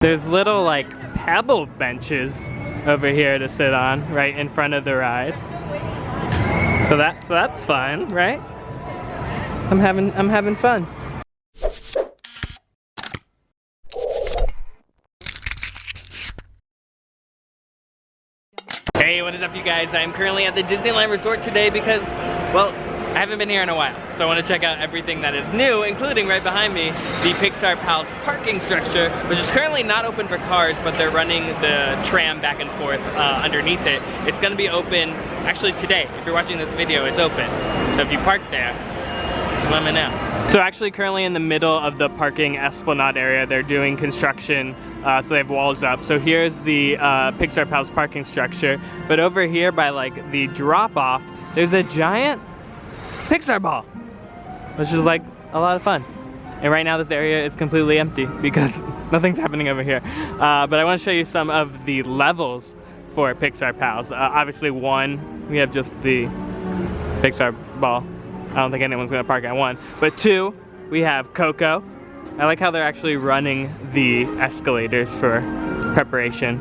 There's little like pebble benches over here to sit on right in front of the ride. So that's fun, right? I'm having fun. Hey, what is up you guys? I'm currently at the Disneyland Resort today because, well, I haven't been here in a while. So I want to check out everything that is new, including right behind me, the Pixar Pals parking structure, which is currently not open for cars, but they're running the tram back and forth underneath it. It's going to be open, actually today. If you're watching this video, it's open. So if you park there, let me know. So actually currently in the middle of the parking esplanade area, they're doing construction, so they have walls up. So here's the Pixar Pals parking structure, but over here by like the drop-off, there's a giant Pixar ball, which is like a lot of fun. And right now this area is completely empty because nothing's happening over here. But I want to show you some of the levels for Pixar Pals. Obviously one, we have just the Pixar ball. I don't think anyone's gonna park at one. But two, we have Coco. I like how they're actually running the escalators for preparation.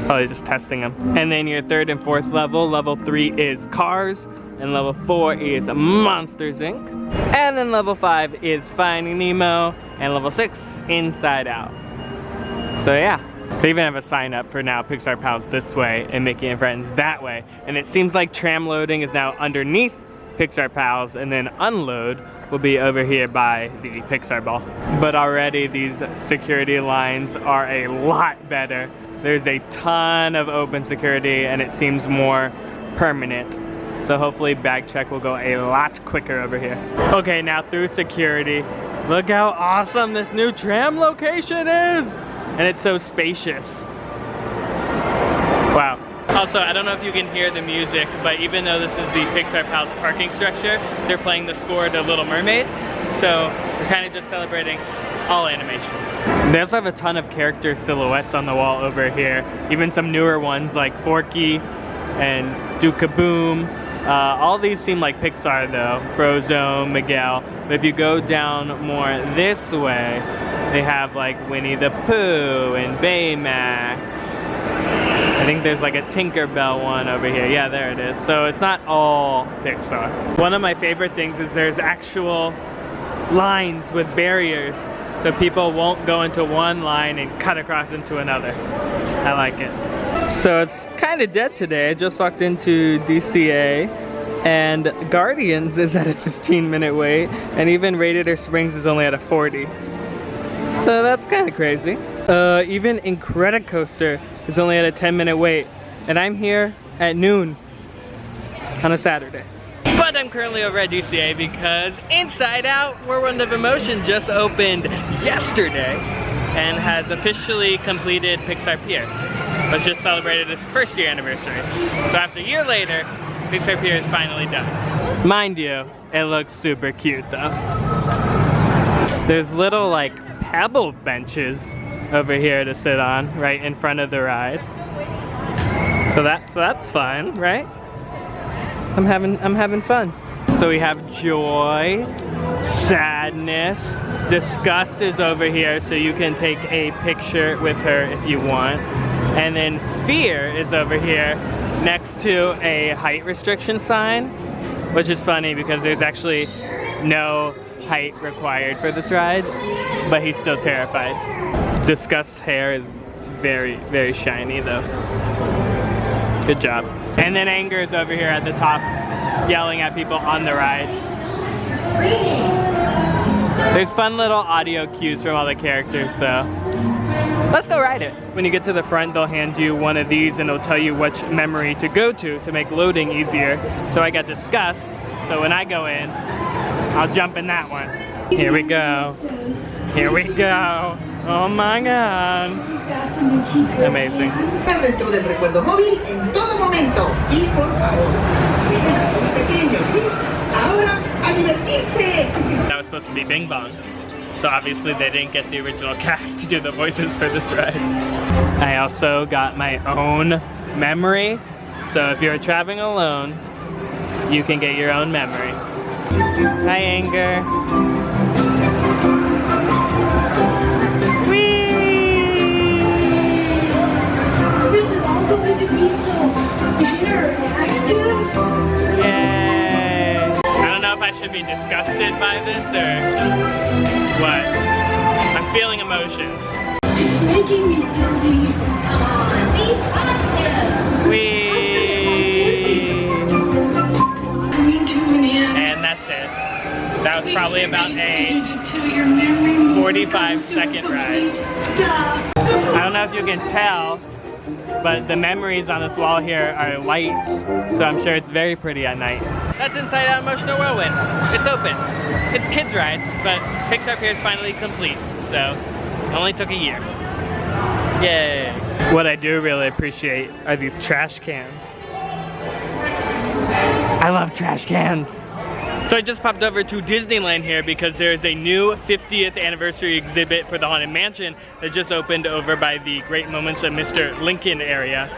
Probably just testing them. And then your third and fourth level, level 3 is Cars, and level 4 is Monsters Inc. And then level 5 is Finding Nemo, and level 6, Inside Out. So yeah. They even have a sign up for now Pixar Pals this way and Mickey and Friends that way. And it seems like tram loading is now underneath Pixar Pals, and then unload will be over here by the Pixar ball. But already these security lines are a lot better. There's a ton of open security and it seems more permanent. So hopefully bag check will go a lot quicker over here. Okay, now through security, look how awesome this new tram location is! And it's so spacious. Wow. Also, I don't know if you can hear the music, but even though this is the Pixar Pals parking structure, they're playing the score to Little Mermaid. So we're kind of just celebrating all animation. They also have a ton of character silhouettes on the wall over here. Even some newer ones like Forky and Duke-a-Boom. All these seem like Pixar though. Frozone, Miguel. But if you go down more this way, they have like Winnie the Pooh and Baymax. I think there's like a Tinkerbell one over here. Yeah, there it is. So it's not all Pixar. One of my favorite things is there's actual lines with barriers, so people won't go into one line and cut across into another. I like it. So it's kind of dead today. I just walked into DCA and Guardians is at a 15-minute wait, and even Radiator Springs is only at a 40. So that's kind of crazy. Even Incredicoaster is only at a 10-minute wait, and I'm here at noon on a Saturday. But I'm currently over at DCA because Inside Out Whirlwind of Emotions just opened yesterday and has officially completed Pixar Pier, which just celebrated its first year anniversary. So after a year later, Pixar Pier is finally done. Mind you, it looks super cute though. There's little like pebble benches over here to sit on right in front of the ride. So that's fun, right? I'm having fun. So we have joy, sadness, disgust is over here, so you can take a picture with her if you want. And then fear is over here next to a height restriction sign, which is funny because there's actually no height required for this ride, but he's still terrified. Disgust's hair is very, very shiny though. Good job. And then Anger is over here at the top, yelling at people on the ride. There's fun little audio cues from all the characters though. Let's go ride it. When you get to the front, they'll hand you one of these and it'll tell you which memory to go to make loading easier. So I got Discuss, so when I go in, I'll jump in that one. Here we go. Here we go. Oh my god. Amazing. Dentro del recuerdo móvil en todo momento. Y por favor, cuiden a sus pequeños, ¿sí? Ahora a divertirse. That was supposed to be Bing Bong. So obviously they didn't get the original cast to do the voices for this ride. I also got my own memory. So if you're traveling alone, you can get your own memory. Hi, Anger. Whee! to be so interactive. Yay! I don't know if I should be disgusted by this or what. I'm feeling emotions. It's making me dizzy. Come on, be positive. Whee! Coming to an end. And that's it. That was probably about a 45-second ride. I don't know if you can tell, but the memories on this wall here are lights, so I'm sure it's very pretty at night. That's inside Out Emotional Whirlwind. It's open. It's a kids ride, but Pixar Pier is finally complete, so it only took a year. Yay! What I do really appreciate are these trash cans. I love trash cans. So I just popped over to Disneyland here because there's a new 50th anniversary exhibit for the Haunted Mansion that just opened over by the Great Moments of Mr. Lincoln area.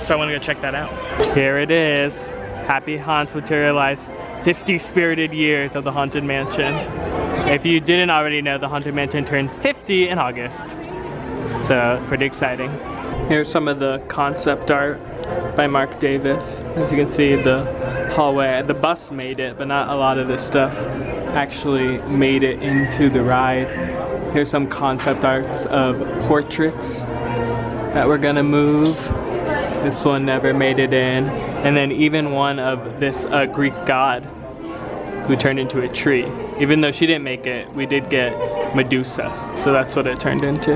So I want to go check that out. Here it is. Happy Haunts materialized 50 spirited years of the Haunted Mansion. If you didn't already know, the Haunted Mansion turns 50 in August. So pretty exciting. Here's some of the concept art by Mark Davis. As you can see, the hallway, the bus made it, but not a lot of this stuff actually made it into the ride. Here's some concept arts of portraits that we're gonna move. This one never made it in. And then even one of this Greek god who turned into a tree. Even though she didn't make it, we did get Medusa. So that's what it turned into.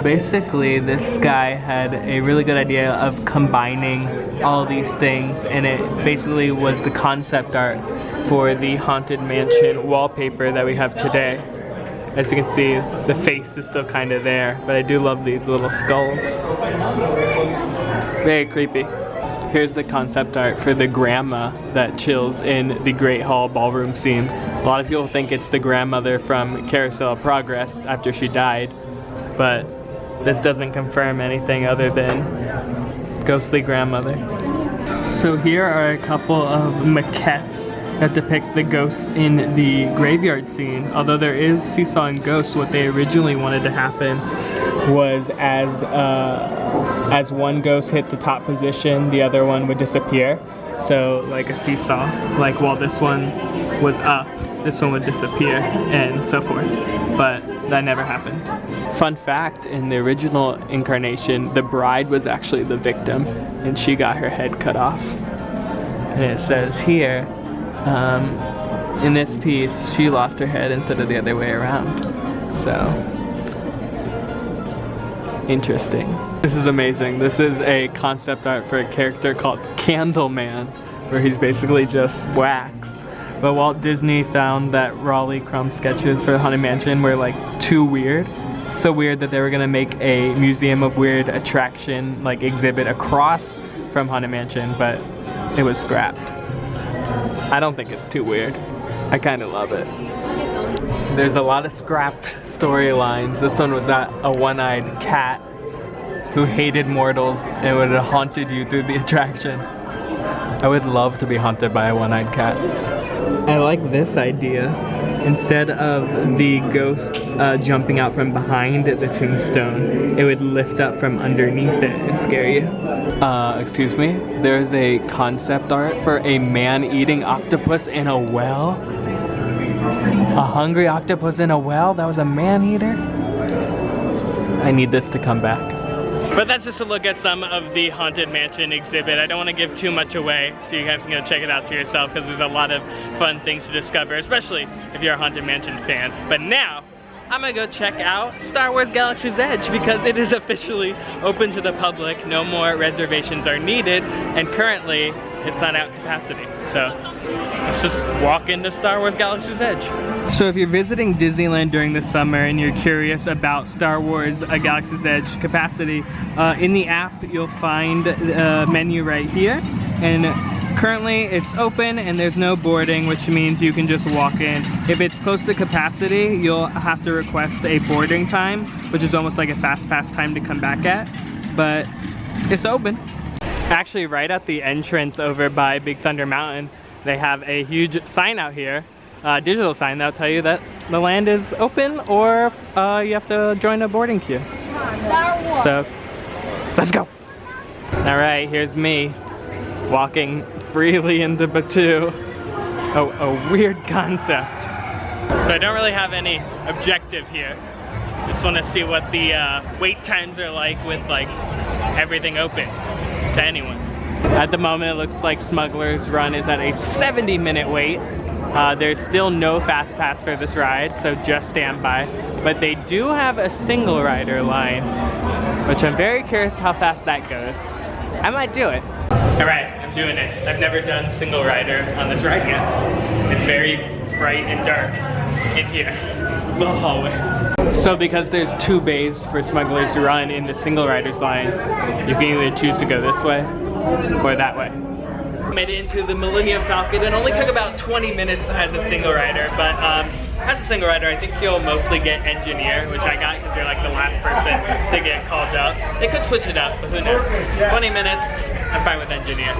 Basically, this guy had a really good idea of combining all these things, and it basically was the concept art for the Haunted Mansion wallpaper that we have today. As you can see, the face is still kind of there, but I do love these little skulls. Very creepy. Here's the concept art for the grandma that chills in the Great Hall ballroom scene. A lot of people think it's the grandmother from Carousel of Progress after she died, but this doesn't confirm anything other than ghostly grandmother. So here are a couple of maquettes that depict the ghosts in the graveyard scene. Although there is seesawing ghosts, what they originally wanted to happen was as one ghost hit the top position, the other one would disappear. So like a seesaw, like while this one was up, this one would disappear and so forth. But that never happened. Fun fact, in the original incarnation, the bride was actually the victim and she got her head cut off. And it says here, in this piece, she lost her head instead of the other way around. So, interesting. This is amazing. This is a concept art for a character called Candleman, where he's basically just wax. But Walt Disney found that Raleigh Crumb sketches for the Haunted Mansion were like too weird. So weird that they were gonna make a Museum of Weird attraction, like exhibit across from Haunted Mansion, but it was scrapped. I don't think it's too weird. I kinda love it. There's a lot of scrapped storylines. This one was at a one-eyed cat who hated mortals and would have haunted you through the attraction. I would love to be haunted by a one-eyed cat. I like this idea. Instead of the ghost jumping out from behind the tombstone, it would lift up from underneath it and scare you. Excuse me? There's a concept art for a man-eating octopus in a well? A hungry octopus in a well? That was a man-eater? I need this to come back. But that's just a look at some of the Haunted Mansion exhibit. I don't want to give too much away, so you guys can go check it out to yourself because there's a lot of fun things to discover, especially if you're a Haunted Mansion fan. But now, I'm gonna go check out Star Wars Galaxy's Edge because it is officially open to the public. No more reservations are needed, and currently, it's not at capacity. So, let's just walk into Star Wars Galaxy's Edge. So if you're visiting Disneyland during the summer and you're curious about Star Wars Galaxy's Edge capacity, in the app you'll find a menu right here, and currently it's open and there's no boarding, which means you can just walk in. If it's close to capacity, you'll have to request a boarding time, which is almost like a fast pass time to come back at, but it's open. Actually, right at the entrance over by Big Thunder Mountain, they have a huge sign out here, digital sign that'll tell you that the land is open or you have to join a boarding queue. So, let's go. All right, here's me walking freely into Batu. Oh, a weird concept. So I don't really have any objective here. Just want to see what the wait times are like with like everything open to anyone. At the moment, it looks like Smugglers Run is at a 70-minute wait. There's still no fast pass for this ride, so just stand by. But they do have a single rider line, which I'm very curious how fast that goes. I might do it. All right, I'm doing it. I've never done single rider on this ride yet. It's very bright and dark in here, little hallway. So because there's 2 bays for Smugglers Run in the single riders line, you can either choose to go this way or that way. Made it into the Millennium Falcon. It only took about 20 minutes as a single rider, but as a single rider, I think you'll mostly get engineer, which I got because you're like the last person to get called out. They could switch it up, but who knows? 20 minutes, I'm fine with engineer.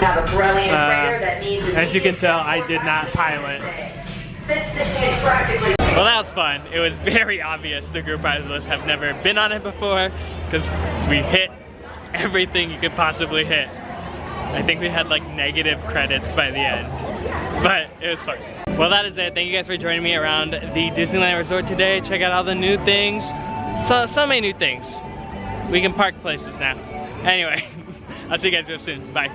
Have a brilliant freighter that needs as you can tell, I did not pilot. Well, that was fun. It was very obvious the group I was with have never been on it before because we hit everything you could possibly hit. I think we had like negative credits by the end, but it was fun. Well, that is it. Thank you guys for joining me around the Disneyland Resort today. Check out all the new things. So many new things. We can park places now. Anyway, I'll see you guys real soon. Bye.